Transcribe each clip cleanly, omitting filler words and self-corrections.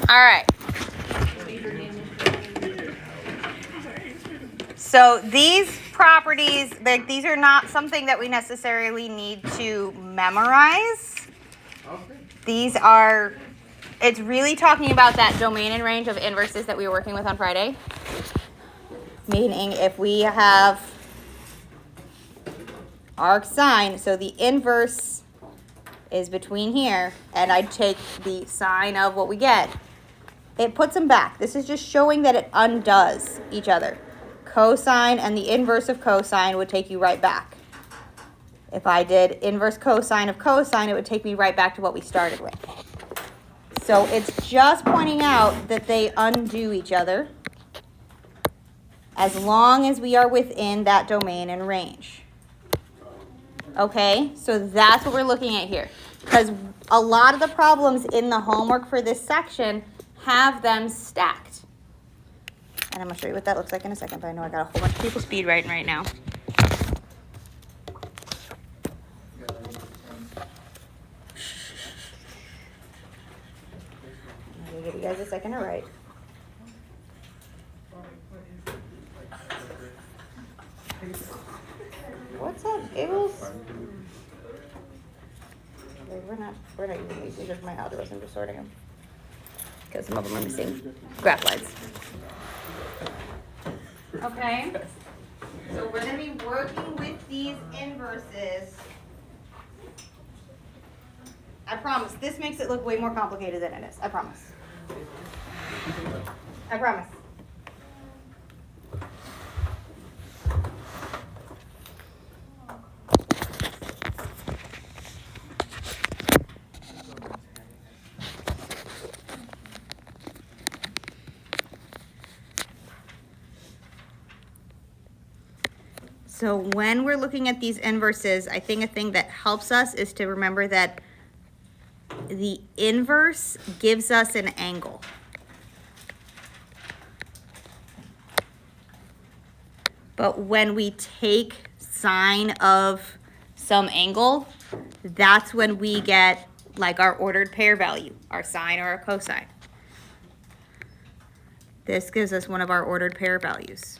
All right. So these properties, these are not something that we necessarily need to memorize. These are, it's really talking about that domain and range of inverses that we were working with on Friday. Meaning if we have arc sine, so the inverse is between here, and I take the sine of what we get, it puts them back. This is just showing that it undoes each other. Cosine and the inverse of cosine would take you right back. If I did inverse cosine of cosine, it would take me right back to what we started with. So it's just pointing out that they undo each other as long as we are within that domain and range. Okay, so that's what we're looking at here. Because a lot of the problems in the homework for this section have them stacked. And I'm going to show you what that looks like in a second, but I know I got a whole bunch of people speed writing right now. I'm going to give you guys a second to write. What's up, Giggles? We're not using these. These are my algebras. I'm just sorting them. Because some of them are missing graph lines. Okay. So we're going to be working with these inverses. I promise. This makes it look way more complicated than it is. I promise. I promise. So when we're looking at these inverses, I think a thing that helps us is to remember that the inverse gives us an angle. But when we take sine of some angle, that's when we get like our ordered pair value, our sine or our cosine. This gives us one of our ordered pair values.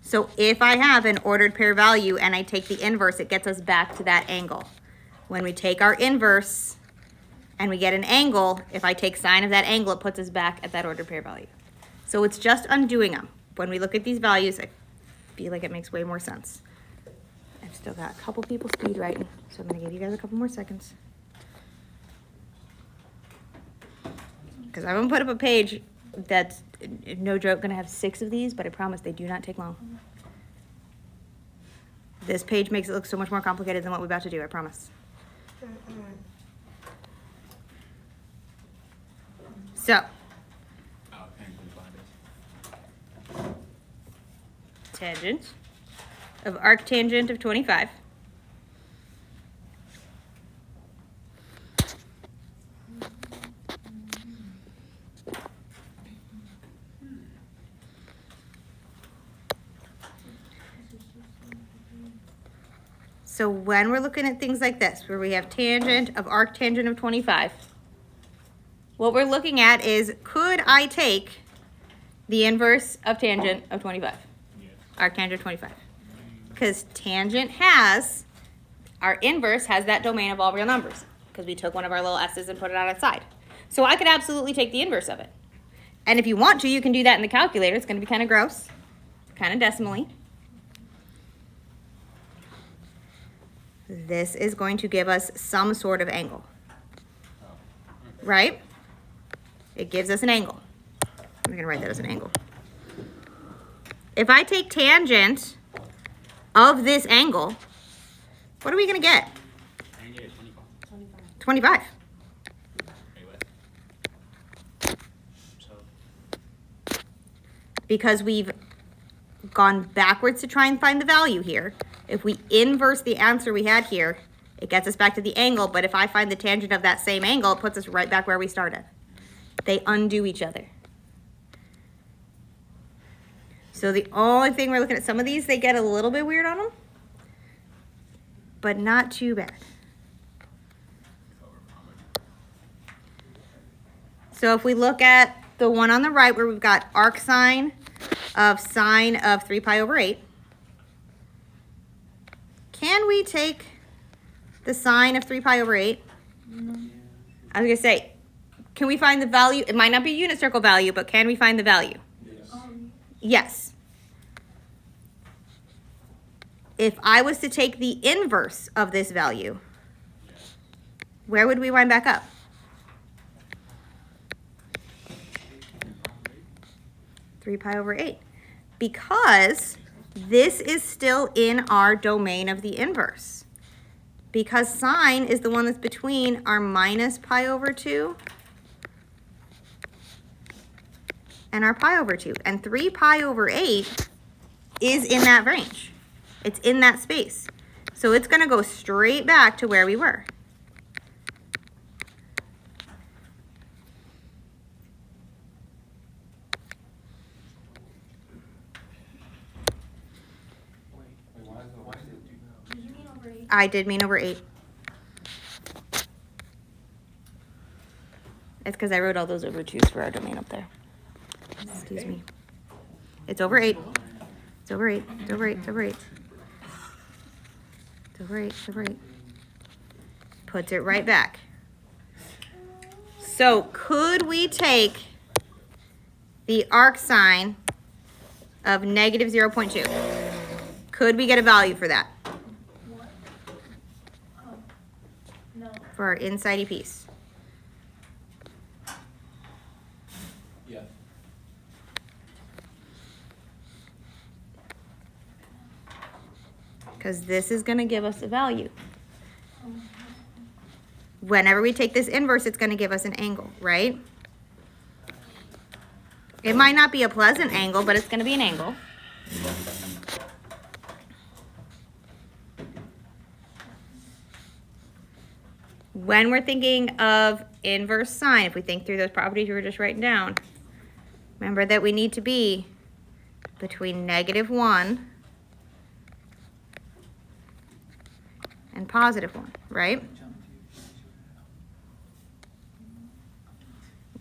So if I have an ordered pair value and I take the inverse, it gets us back to that angle. When we take our inverse and we get an angle, if I take sine of that angle, it puts us back at that ordered pair value. So it's just undoing them. When we look at these values, I feel like it makes way more sense. I've still got a couple people speed writing, so I'm going to give you guys a couple more seconds. Because I'm going to put up a page that's, no joke, going to have 6 of these, but I promise they do not take long. This page makes it look so much more complicated than what we're about to do, I promise. So, tangent of arctangent of 25. So when we're looking at things like this, where we have tangent of arctangent of 25, what we're looking at is, could I take the inverse of tangent of 25? Yes. Arctangent 25. Because tangent has, our inverse has that domain of all real numbers, because we took one of our little s's and put it on its side. So I could absolutely take the inverse of it. And if you want to, you can do that in the calculator. It's going to be kind of gross, kind of decimally. This is going to give us some sort of angle, right? It gives us an angle. I'm going to write that as an angle. If I take tangent of this angle, what are we going to get? 25. Because we've gone backwards to try and find the value here. If we inverse the answer we had here, it gets us back to the angle, but if I find the tangent of that same angle, it puts us right back where we started. They undo each other. So the only thing we're looking at, some of these, they get a little bit weird on them, but not too bad. So if we look at the one on the right where we've got arcsine of sine of 3 pi over 8, can we take the sine of 3 pi over 8? I was going to say, can we find the value? It might not be a unit circle value, but can we find the value? Yes. If I was to take the inverse of this value, where would we wind back up? Three pi over 8. Because this is still in our domain of the inverse. Because sine is the one that's between our minus pi over 2 and our pi over 2. And 3 pi over 8 is in that range. It's in that space. So it's going to go straight back to where we were. I did mean over 8. It's because I wrote all those over 2s for our domain up there. Excuse me. It's over 8. It's over 8. It's over 8. It's over 8. It's over 8. It's over 8. Puts it right back. So could we take the arcsine of negative 0.2? Could we get a value for that? For our inside piece. Yeah. Because this is going to give us a value. Whenever we take this inverse, it's going to give us an angle, right? It might not be a pleasant angle, but it's going to be an angle. When we're thinking of inverse sine, if we think through those properties we were just writing down, remember that we need to be between -1 and +1, right?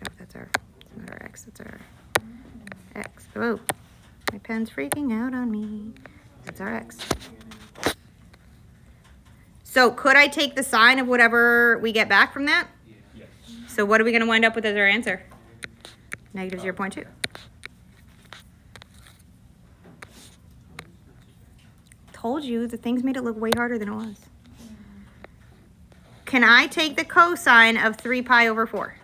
Oh, that's not our x, that's our x. Oh, my pen's freaking out on me. That's our x. So could I take the sine of whatever we get back from that? Yes. So what are we going to wind up with as our answer? Negative 0.2. Told you, the things made it look way harder than it was. Can I take the cosine of 3 pi over 4?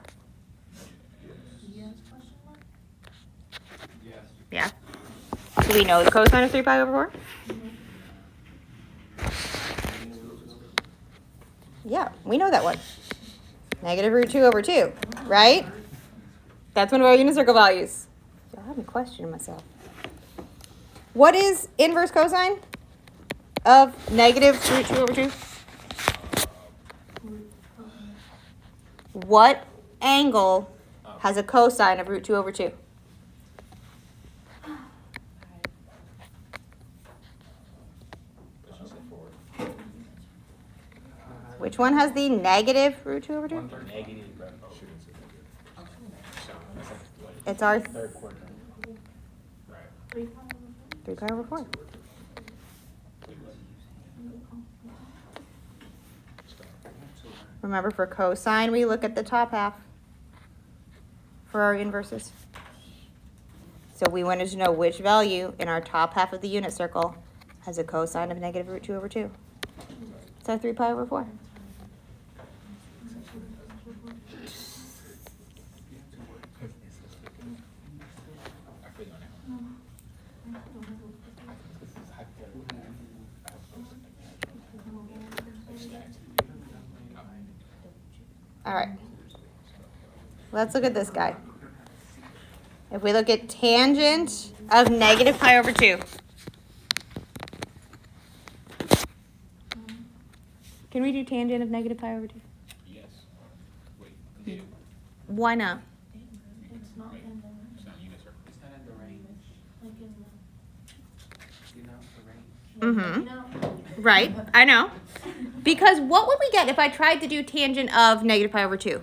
Yes. Yeah. Do we know the cosine of 3 pi over 4? Yeah, we know that one. Negative root 2 over 2, right? That's one of our unit circle values. I have me questioning myself. What is inverse cosine of negative root 2 over 2? What angle has a cosine of root 2 over 2? Which one has the negative root 2 over 2? It's our Third quarter. 3 pi over 4. Remember, for cosine, we look at the top half for our inverses. So we wanted to know which value in our top half of the unit circle has a cosine of negative root 2 over 2. It's our 3 pi over 4. All right, let's look at this guy. If we look at tangent of negative pi over 2. Can we do tangent of negative pi over 2? Yes. Wait. Why not? It's not in the, It's not unit circle. It's not in the range. like in the, Mm-hmm. Right, I know. Because what would we get if I tried to do tangent of negative pi over 2?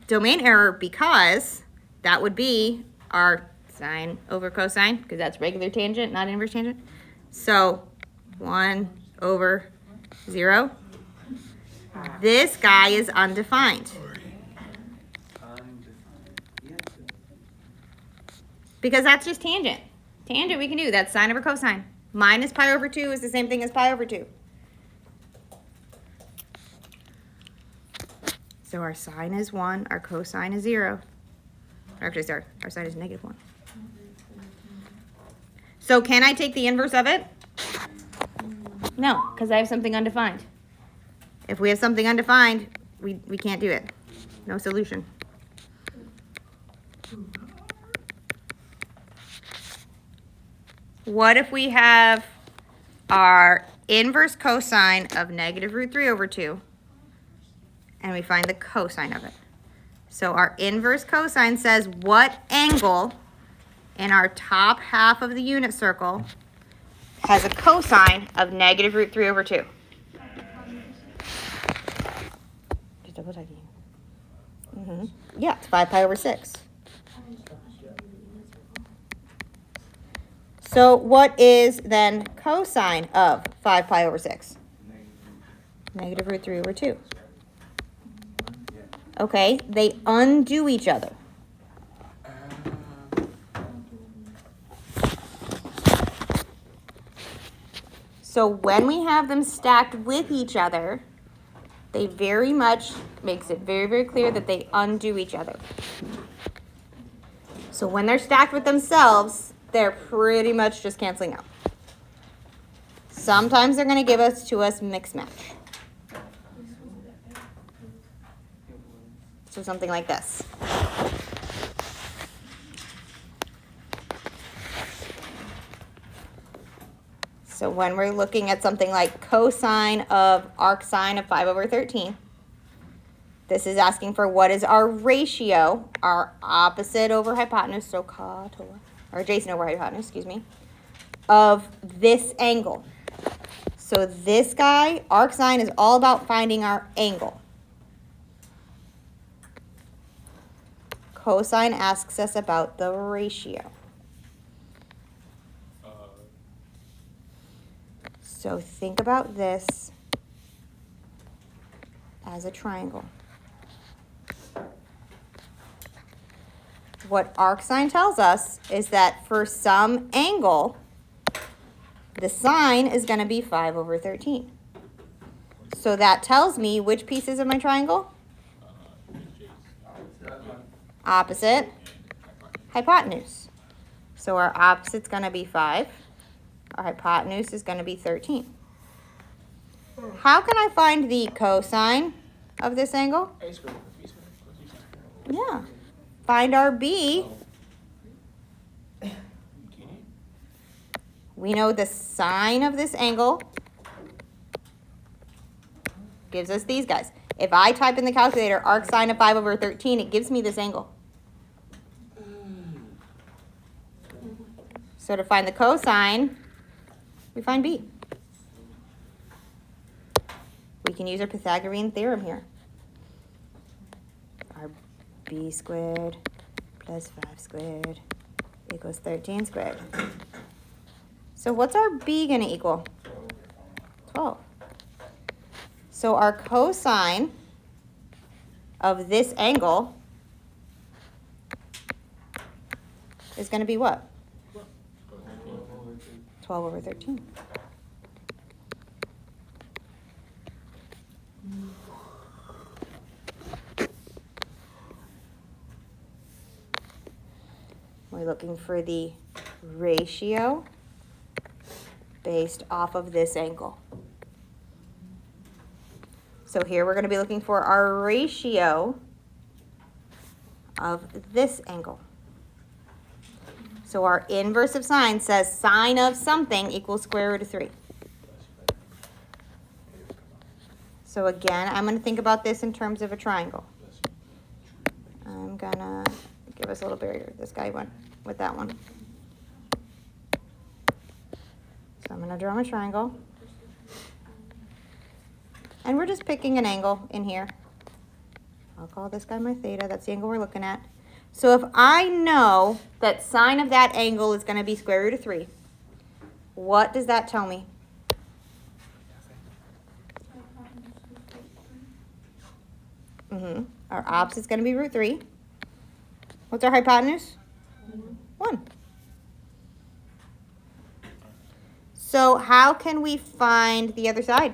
Domain error, because that would be our sine over cosine, because that's regular tangent, not inverse tangent. So 1 over 0. This guy is undefined. Because that's just tangent. Tangent we can do. That's sine over cosine. Minus pi over 2 is the same thing as pi over 2. So our sine is 1, our cosine is 0. Actually, sorry, our sine is negative 1. So can I take the inverse of it? No, because I have something undefined. If we have something undefined, we can't do it. No solution. What if we have our inverse cosine of negative root 3 over 2, and we find the cosine of it? So our inverse cosine says what angle in our top half of the unit circle has a cosine of negative root 3 over 2? Just double checking. Yeah, it's 5 pi over 6. So what is then cosine of 5 pi over 6? Negative root 3 over 2. Okay, they undo each other. So when we have them stacked with each other, they very much makes it very, very clear that they undo each other. So when they're stacked with themselves, they're pretty much just canceling out. Sometimes they're going to give us mixed match. So something like this. So when we're looking at something like cosine of arcsine of 5 over 13, this is asking for what is our ratio, our opposite over hypotenuse, so or adjacent over hypotenuse, excuse me, of this angle. So this guy, arcsine, is all about finding our angle. Cosine asks us about the ratio. So think about this as a triangle. What arcsine tells us is that for some angle, the sine is going to be 5 over 13. So that tells me which pieces of my triangle? Opposite, hypotenuse. So our opposite's going to be 5. Our hypotenuse is going to be 13. How can I find the cosine of this angle? Yeah. Find our b. We know the sine of this angle gives us these guys. If I type in the calculator arcsine of 5 over 13, it gives me this angle. So to find the cosine, we find b. We can use our Pythagorean theorem here. Our b squared plus 5 squared equals 13 squared. So what's our b going to equal? 12. So our cosine of this angle is going to be what? 12 over 13. We're looking for the ratio based off of this angle. So here we're going to be looking for our ratio of this angle. So our inverse of sine says sine of something equals square root of 3. So again, I'm going to think about this in terms of a triangle. I'm going to give us a little barrier. This guy went with that one. gonna draw my triangle. And we're just picking an angle in here. I'll call this guy my theta. That's the angle we're looking at. So if I know that sine of that angle is going to be square root of 3, what does that tell me? Our opposite is going to be root 3. What's our hypotenuse? 1. So how can we find the other side?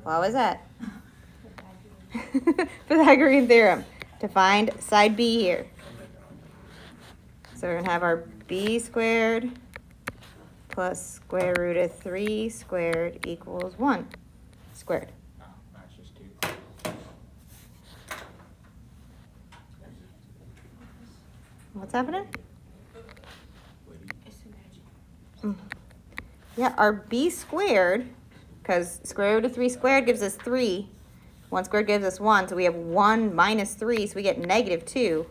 What was that? Pythagorean theorem to find side B here. So we're going to have our B squared plus square root of 3 squared equals 1 squared. What's happening? Yeah, our B squared, because square root of 3 squared gives us 3. 1 squared gives us 1, so we have 1 minus 3, so we get negative 2.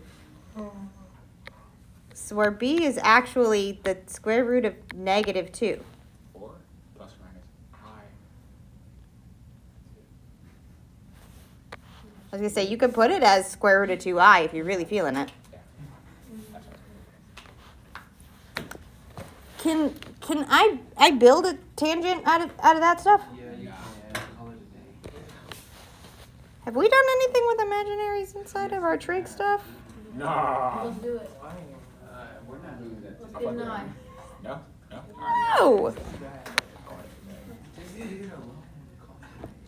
So our B is actually the square root of negative 2. Or plus or minus I. I was going to say, you could put it as square root of 2i if you're really feeling it. Yeah. That's Can I build a tangent out of that stuff? Yeah, you can. Call it a day. Have we done anything with imaginaries inside of our trig stuff? No. Let's do it. We're not doing that. Let's get an eye. No. No. No.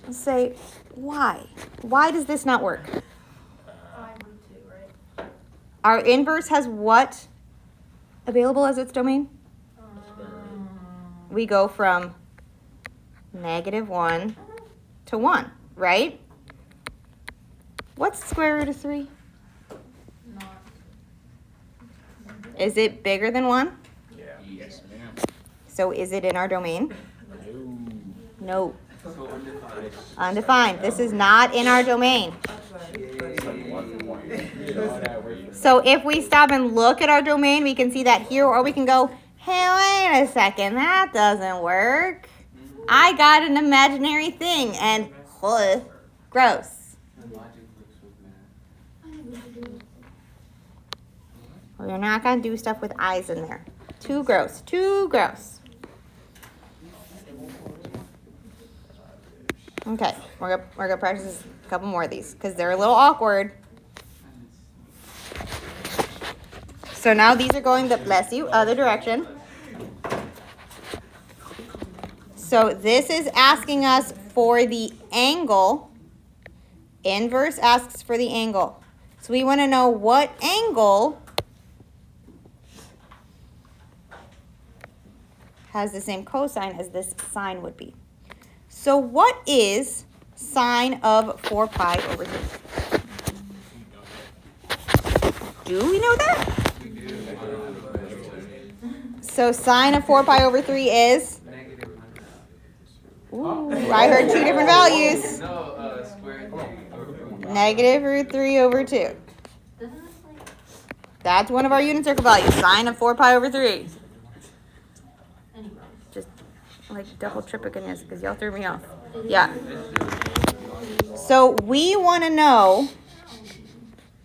Let's say, why? Why does this not work? I root 2, right? Our inverse has what available as its domain? We go from negative 1 to 1, right? What's the square root of 3? Not. Is it bigger than 1? Yeah. Yes, ma'am. So is it in our domain? No. No. So undefined. Undefined. This is not in our domain. It's like 1 point. You know that way. So if we stop and look at our domain, we can see that here, or we can go, hey, wait a second, that doesn't work. I got an imaginary thing, and gross. The logic works with math. We're not going to do stuff with eyes in there. Too gross. Too gross. Okay, we're gonna practice a couple more of these because they're a little awkward. So now these are going the, bless you, other direction. So this is asking us for the angle. Inverse asks for the angle. So we want to know what angle has the same cosine as this sine would be. So what is sine of 4 pi over 3? Do we know that? So sine of 4 pi over 3 is? Negative. Ooh, I heard 2 different values. No, square root. Negative root 3 over 2. Doesn't this like That's one of our unit circle values. Sine of 4 pi over 3. anyway? Just like double triple goodness because y'all threw me off. Yeah. So we want to know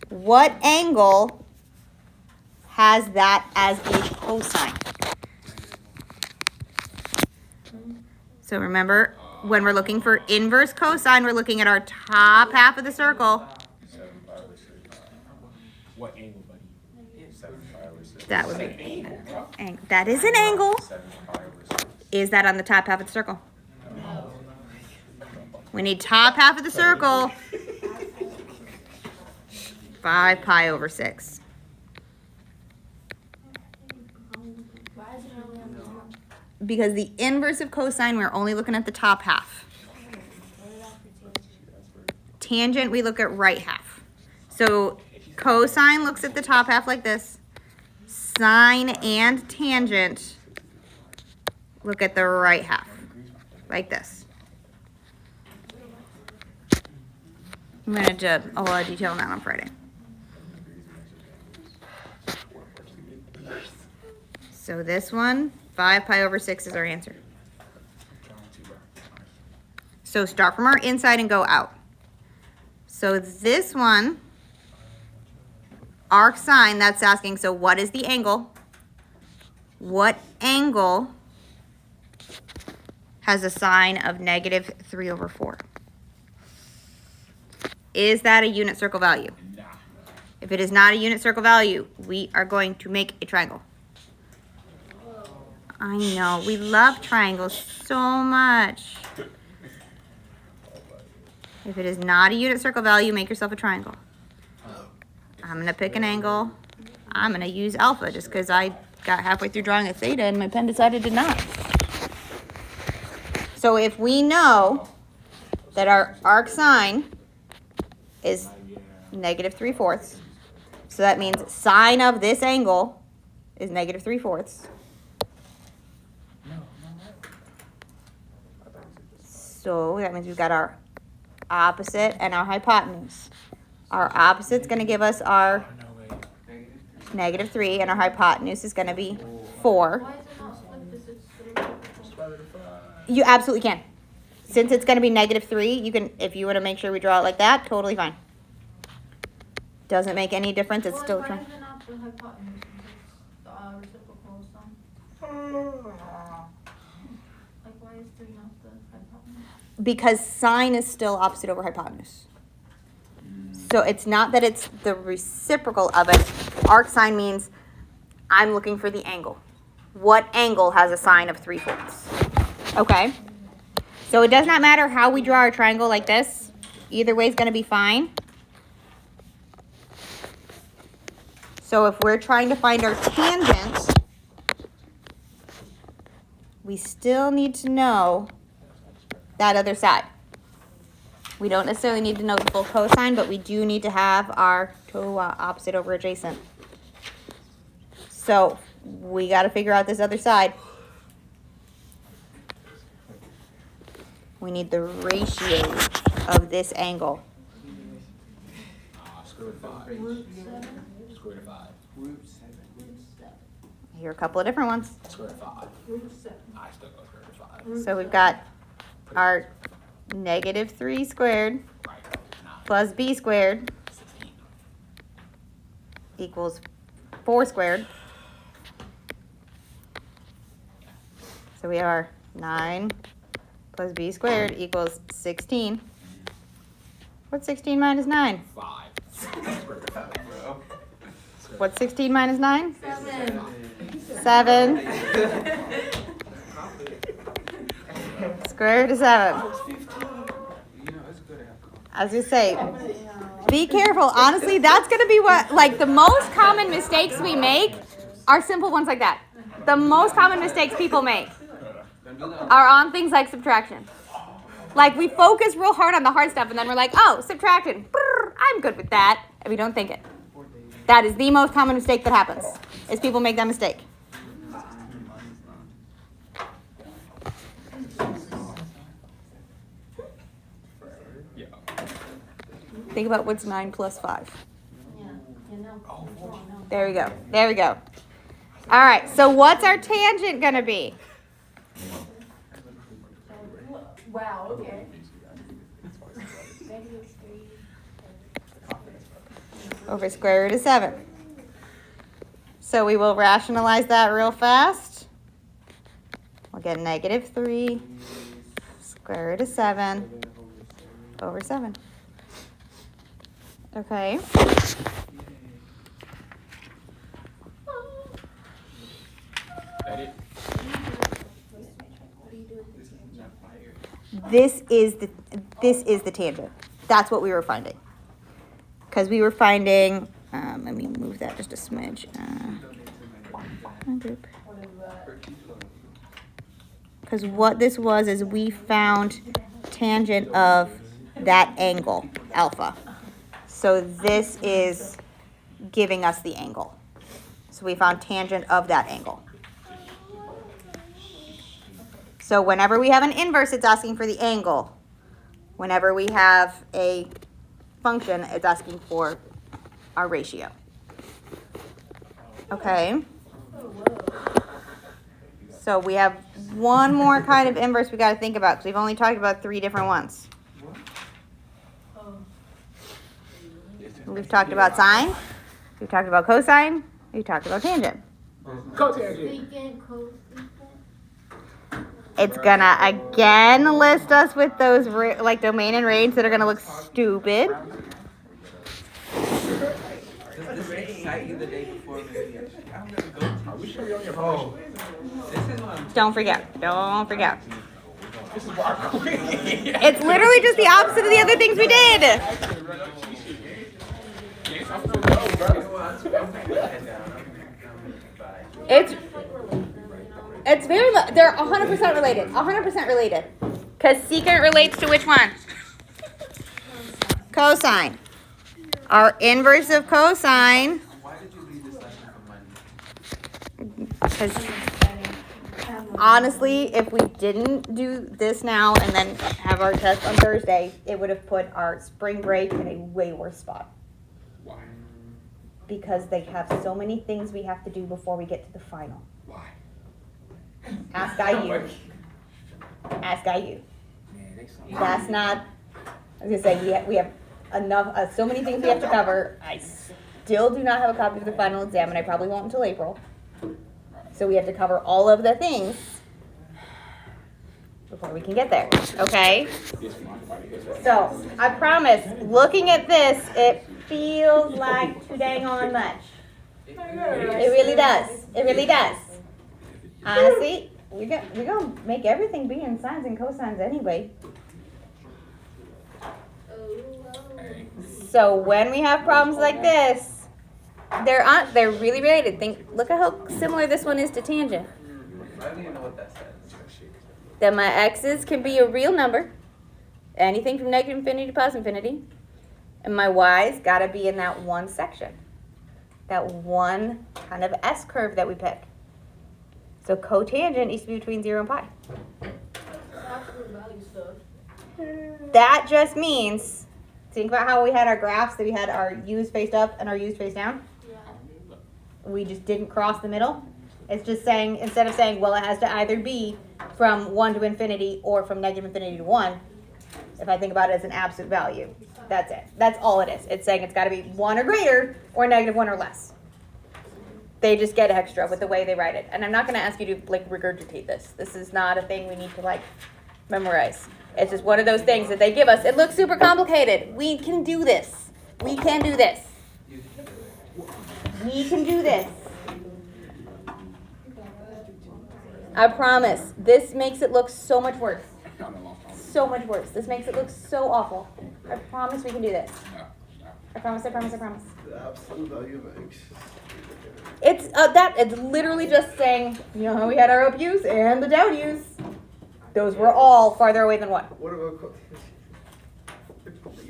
what angle has that as a cosine. So remember, when we're looking for inverse cosine, we're looking at our top half of the circle. 7 pi over 6. What angle, buddy? 7 pi over 6. That would be that is an angle. 7 pi over 6. Is that on the top half of the circle? We need top half of the circle. 5 pi over 6. Why is it only on the top? Because the inverse of cosine, we're only looking at the top half. Tangent, we look at right half. So cosine looks at the top half like this. Sine and tangent look at the right half like this. I'm going to do a lot of detail on that on Friday. So this one, 5 pi over 6 is our answer. Trying to, bro. So start from our inside and go out. So this one, arc sine, that's asking, so what is the angle? What angle has a sine of -3 over 4? Is that a unit circle value? Nah. If it is not a unit circle value, we are going to make a triangle. I know, we love triangles so much. If it is not a unit circle value, make yourself a triangle. I'm gonna pick an angle. I'm gonna use alpha just because I got halfway through drawing a theta and my pen decided to not. So if we know that our arc sine is -3/4, so that means sine of this angle is -3/4. So that means we've got our opposite and our hypotenuse. Our opposite's going to give us our -3, and our hypotenuse is going to be 4. Why is it not split to 6 3? You absolutely can. Since it's going to be -3, you can, if you want to make sure we draw it like that, totally fine. Doesn't make any difference. It's still a Why triangle. is it not the hypotenuse since it's the reciprocal of sum? Like, why is 3 not the hypotenuse? Because sine is still opposite over hypotenuse. So it's not that it's the reciprocal of it. Arc sine means I'm looking for the angle. What angle has a sine of 3/4? Okay. So it does not matter how we draw our triangle like this. Either way is going to be fine. So if we're trying to find our tangent, we still need to know that other side. We don't necessarily need to know the full cosine, but we do need to have our opposite over adjacent. So we got to figure out this other side. We need the ratio of this angle. Square root of 5. Root 7? Square root of 5. Root 7. Root 7. Here are a couple of different ones. Square root of 5. Root 7. I still go square root of 5. So we've got our -3 squared Right. 9. plus b squared 16. equals 4 squared. So we are 9 plus b squared equals 16. What's 16 minus 9? 5. Square root of 5, bro. What's 16 minus 9? 7. 7. Square root of 7. You know, it's good to have confidence. I was gonna say, be careful. Honestly, that's gonna be what, like, the most common mistakes we make are simple ones like that. The most common mistakes people make Don't do that. are on things like subtraction. Like, we focus real hard on the hard stuff, and then we're like, oh, subtraction. Brr, I'm good with that. And we don't think it. That is the most common mistake that happens, is people make that mistake. Yeah. Think about what's 9 plus 5. Yeah. You know. There we go. There we go. All right, so what's our tangent going to be? Wow, okay. Over square root of 7. So we will rationalize that real fast. We'll get -3 square root of 7 over 7. Okay. That it? This is the tangent. That's what we were finding. Because we were finding, let me move that just a smidge. Group. Because what this was is we found tangent of that angle, alpha. So this is giving us the angle. So we found tangent of that angle. So whenever we have an inverse, it's asking for the angle. Whenever we have a function, it's asking for our ratio. Okay. So we have one more kind of inverse we got to think about because we've only talked about 3 different ones. Oh. We've talked about sine, we've talked about cosine, we've talked about tangent. Cotangent. Secant, cosecant. It's gonna again list us with those like domain and range that are gonna look stupid. Does this excite you the day before? Maybe I'm gonna go to. Are we sure you're on your phone? This is what I'm. Don't forget. Don't forget. This is why I'm It's literally just the opposite of the other things we did. It's very they're 100% related. 100% related. Because secant relates to which one? Cosine. Our inverse of cosine. Why did you leave this lesson for Monday? Because honestly, if we didn't do this now and then have our test on Thursday, it would have put our spring break in a way worse spot. Why? Because they have so many things we have to do before we get to the final. Why? Ask IU. Ask IU. Man, they suck. That's not. I was gonna say we have enough. So many things we have to cover. I still do not have a copy of the final exam, and I probably won't until April. So we have to cover all of the things before we can get there. Okay. So I promise. Looking at this, it feels like too dang on much. It really does. It really does. Honestly, we're gonna make everything be in sines and cosines anyway. So when we have problems like this, they're really related. Look at how similar this one is to tangent. I don't even know what that says. That my x's can be a real number, anything from negative infinity to positive infinity, and my y's gotta be in that one section, that one kind of S curve that we pick. So cotangent needs to be between 0 and pi. Absolute value stuff. That just means, think about how we had our graphs, that we had our u's faced up and our u's faced down. Yeah. We just didn't cross the middle. It's just saying, instead of saying, well, it has to either be from 1 to infinity or from negative infinity to 1, if I think about it as an absolute value, that's it. That's all it is. It's saying it's got to be 1 or greater or negative 1 or less. They just get extra with the way they write it. And I'm not going to ask you to like regurgitate this. This is not a thing we need to like memorize. It's just one of those things that they give us. It looks super complicated. We can do this. We can do this. We can do this. I promise. This makes it look so much worse. So much worse. This makes it look so awful. I promise we can do this. I promise, I promise, I promise. The absolute value of x. It's literally just saying, you know how we had our up U's and the down U's. Those were all farther away than 1. What about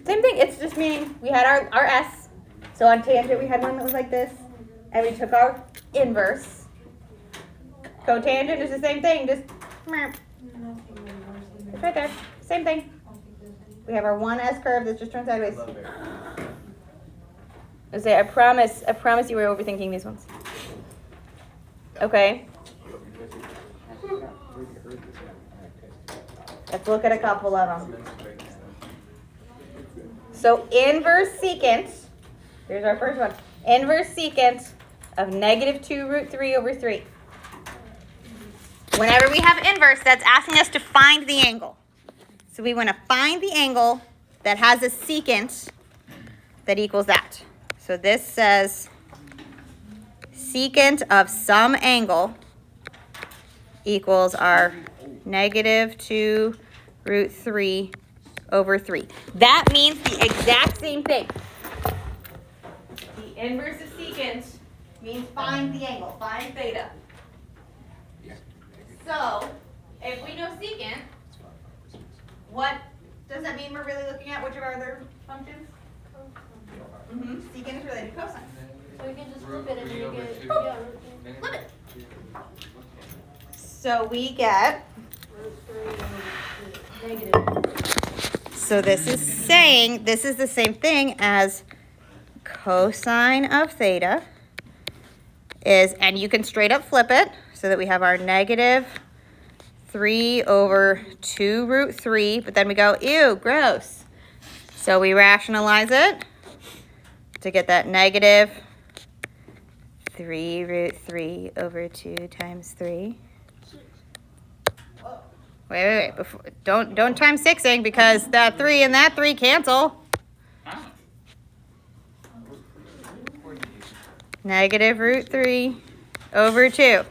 Same thing. It's just meaning we had our S. So on tangent we had one that was like this. And we took our inverse. Cotangent is the same thing. Just it's right there. Same thing. We have our one S curve that's just turned sideways. I say I promise you were overthinking these ones. Okay. Let's look at a couple of them. So inverse secant, here's our first one. Inverse secant of negative 2 root 3 over 3. Whenever we have inverse, that's asking us to find the angle. So we want to find the angle that has a secant that equals that. So this says secant of some angle equals our negative 2 root 3 over 3. That means the exact same thing. The inverse of secant means find the angle, find theta. So, if we know secant, what does that mean we're really looking at? Which of our other functions? Secant is related to cosine. So we can just flip it and make it. Oh. Yeah. Flip it. So we get, Root 3 negative. so this is saying, this is the same thing as cosine of theta is, and you can straight up flip it. so that we have our negative 3 over 2 root 3, but then we go, ew, gross. So we rationalize it to get that negative 3 root 3 over 2 times 3. Wait. Before, don't times 6ing because that 3 and that 3 cancel. Negative root 3 over 2.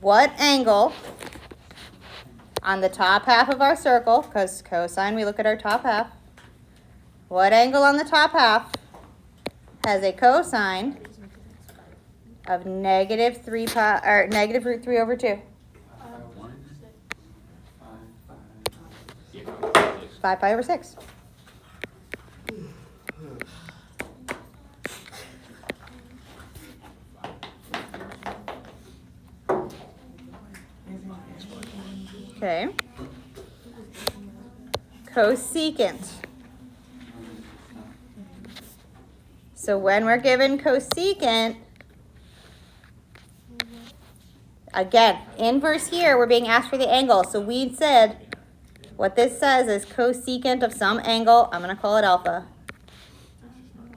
What angle on the top half of our circle, because cosine, we look at our top half. What angle on the top half has a cosine of negative 3 pi, or negative root 3 over 2? 5 pi over 6. Okay. Cosecant. So when we're given cosecant, again, inverse here, we're being asked for the angle. So we said, what this says is cosecant of some angle, I'm going to call it alpha,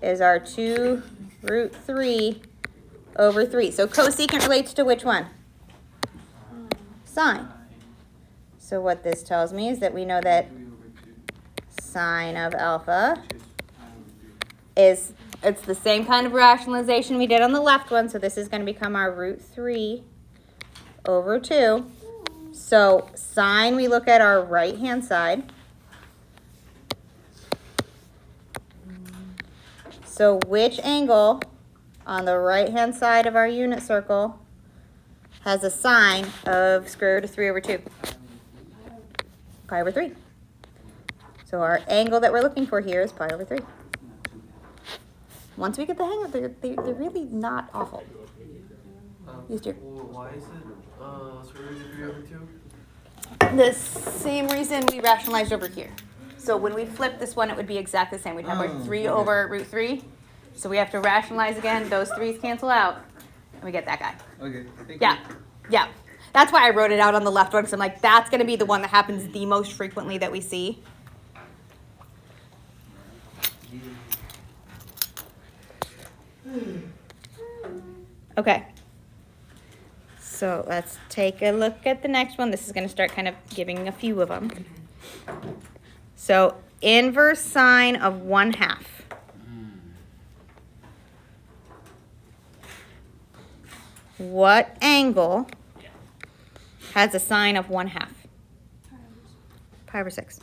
is our 2 root 3 over 3. So cosecant relates to which one? Sine. So what this tells me is that we know that sine of alpha is, it's the same kind of rationalization we did on the left one. So this is going to become our root 3 over 2. So sine, we look at our right-hand side. So which angle on the right-hand side of our unit circle has a sine of square root of 3 over 2? Pi over 3. So our angle that we're looking for here is pi over 3. Once we get the hang of it, they're really not awful. These two. Why is it square root of 3 over 2? The same reason we rationalized over here. So when we flip this one, it would be exactly the same. We'd have our 3 over root 3. So we have to rationalize again. Those 3's cancel out, and we get that guy. Okay, thank Yeah, yeah. That's why I wrote it out on the left one, because I'm like, that's going to be the one that happens the most frequently that we see. Okay. So let's take a look at the next one. This is going to start kind of giving a few of them. So inverse sine of 1/2. What angle has a sine of 1/2? Pi over 6.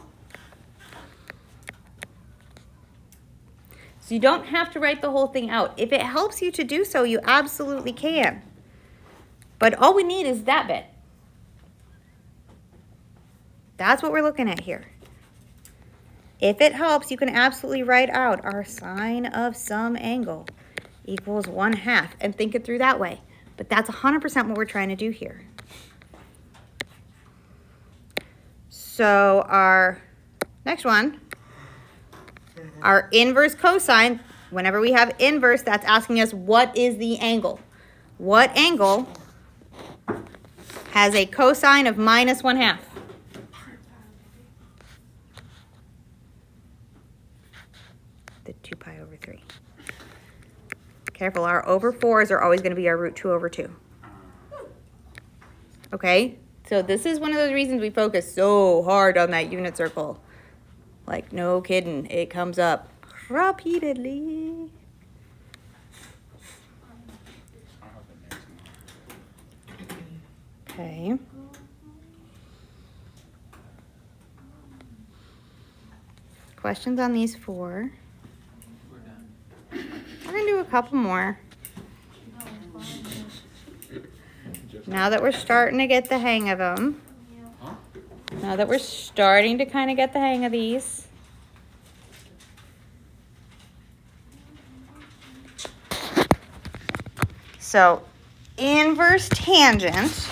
So you don't have to write the whole thing out. If it helps you to do so, you absolutely can. But all we need is that bit. That's what we're looking at here. If it helps, you can absolutely write out our sine of some angle equals 1/2 and think it through that way. But that's 100% what we're trying to do here. So our next one, our inverse cosine, whenever we have inverse, that's asking us what is the angle? What angle has a cosine of minus 1/2? The 2 pi over 3. Careful, our over 4s are always going to be our root 2 over 2. Okay? So this is one of those reasons we focus so hard on that unit circle. Like, no kidding, it comes up repeatedly. Okay. Questions on these 4? We're going to do a couple more. Now that we're starting to get the hang of them. Now that we're starting to kind of get the hang of these. So, inverse tangent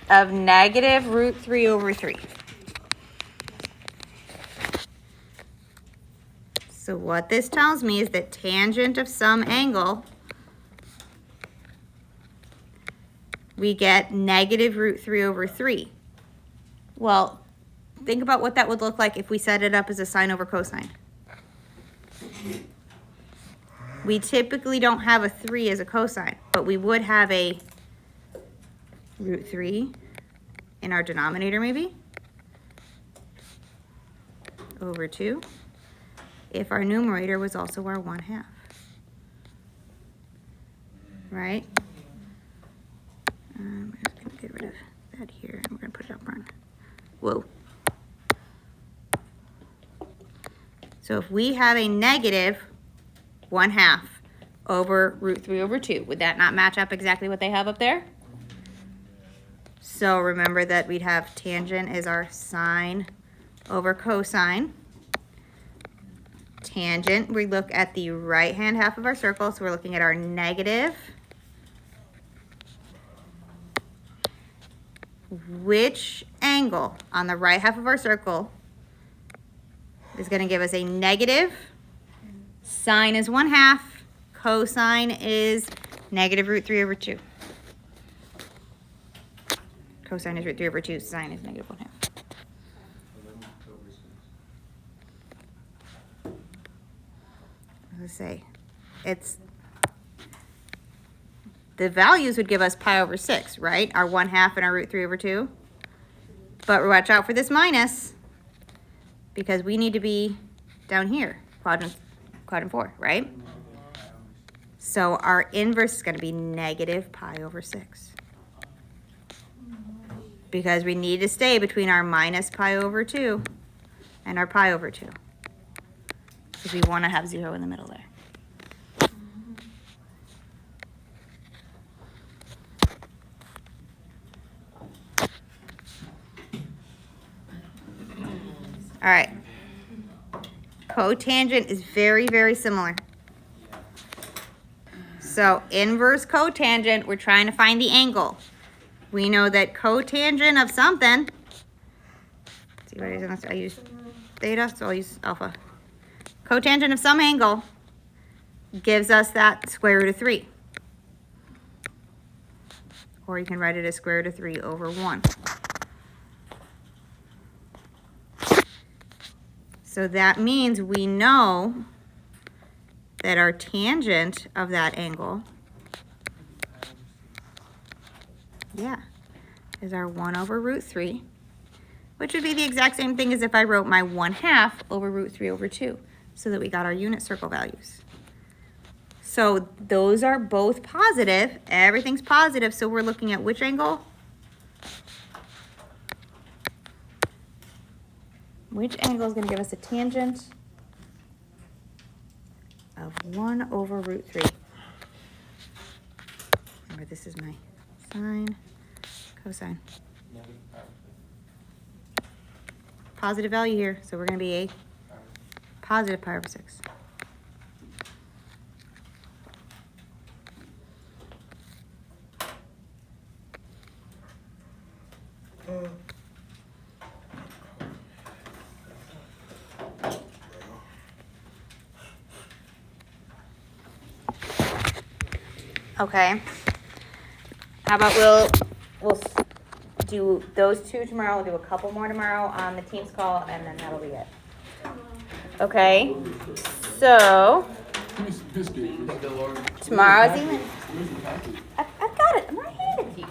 of negative root 3 over 3. So what this tells me is that tangent of some angle, we get negative root 3 over 3. Well, think about what that would look like if we set it up as a sine over cosine. We typically don't have a 3 as a cosine, but we would have a root 3 in our denominator maybe, over 2, if our numerator was also our 1/2, right? I'm just gonna get rid of that here, and we're gonna put it up front. Whoa. So if we have a negative 1/2 over root 3 over 2, would that not match up exactly what they have up there? So remember that we'd have tangent is our sine over cosine. Tangent, we look at the right-hand half of our circle, so we're looking at our negative. Which angle on the right half of our circle is going to give us a negative? Sine is 1/2, cosine is negative root 3 over 2. Cosine is root 3 over 2, sine is negative 1/2. Let's say it's the values would give us pi over 6, right? Our 1/2 and our root 3 over 2. But watch out for this minus, because we need to be down here, quadrant 4, right? So our inverse is going to be negative pi over 6. Because we need to stay between our minus pi over 2 and our pi over 2. Because we want to have 0 in the middle there. All right. Cotangent is very, very similar. So inverse cotangent, we're trying to find the angle. We know that cotangent of something, let's see what it is, I use theta, so I'll use alpha. Cotangent of some angle gives us that square root of 3. Or you can write it as square root of 3 over 1. So that means we know that our tangent of that angle, is our 1 over root 3, which would be the exact same thing as if I wrote my 1/2 over root 3 over 2, so that we got our unit circle values. So those are both positive. Everything's positive, so we're looking at which angle? Which angle is going to give us a tangent of 1 over root 3? Remember, this is my sine, cosine. Positive value here, so we're going to be a positive pi over 6. Okay. How about we'll do those 2 tomorrow. We'll do a couple more tomorrow on the Teams call, and then that'll be it. Okay. So tomorrow's evening. I've got it. I'm right handed to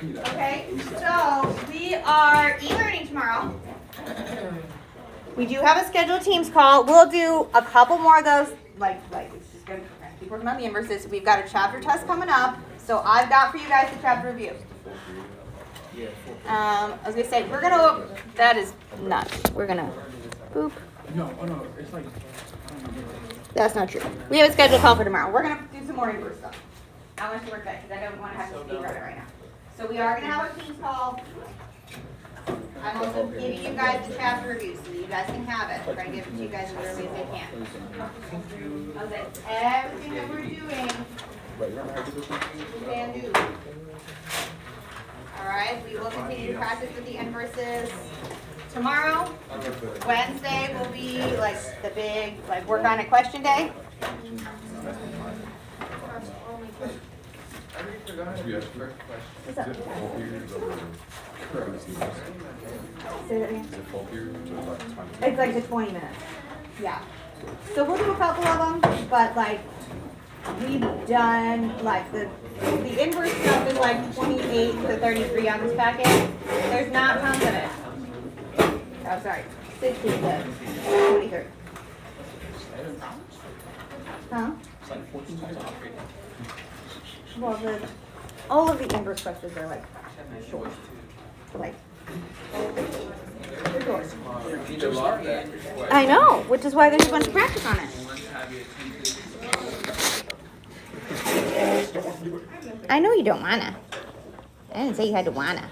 you. Okay. So we are e-learning tomorrow. We do have a scheduled Teams call. We'll do a couple more of those. Like it's just gonna keep working on the inverses. We've got a chapter test coming up, so I've got for you guys the chapter review. I was gonna say that is nuts. We're gonna boop. No, it's like. That's not true. We have a scheduled call for tomorrow. We're gonna do some more inverse stuff. I want you to work that because I don't want to have to speak on it right now. So we are gonna have our Teams call. I'm also giving you guys the chapter review so that you guys can have it. We're gonna give it to you guys as early as they can. Okay, everything that we're doing, we can do. All right, we will continue to practice with the inverses tomorrow, Wednesday will be like the big, like work on a question day. I already forgot the first question. What's up? Say that again. It's like the 20 minutes. Yeah. So we'll do a couple of them, but like we've done like the inverse stuff is like 28 to 33 on this packet. There's not tons of it. Oh, sorry. 60 to 23. Huh? Well, all of the inverse questions are like short. Like, they're short. Either love that. I know, which is why there's a bunch of practice on it. I know you don't wanna. I didn't say you had to wanna.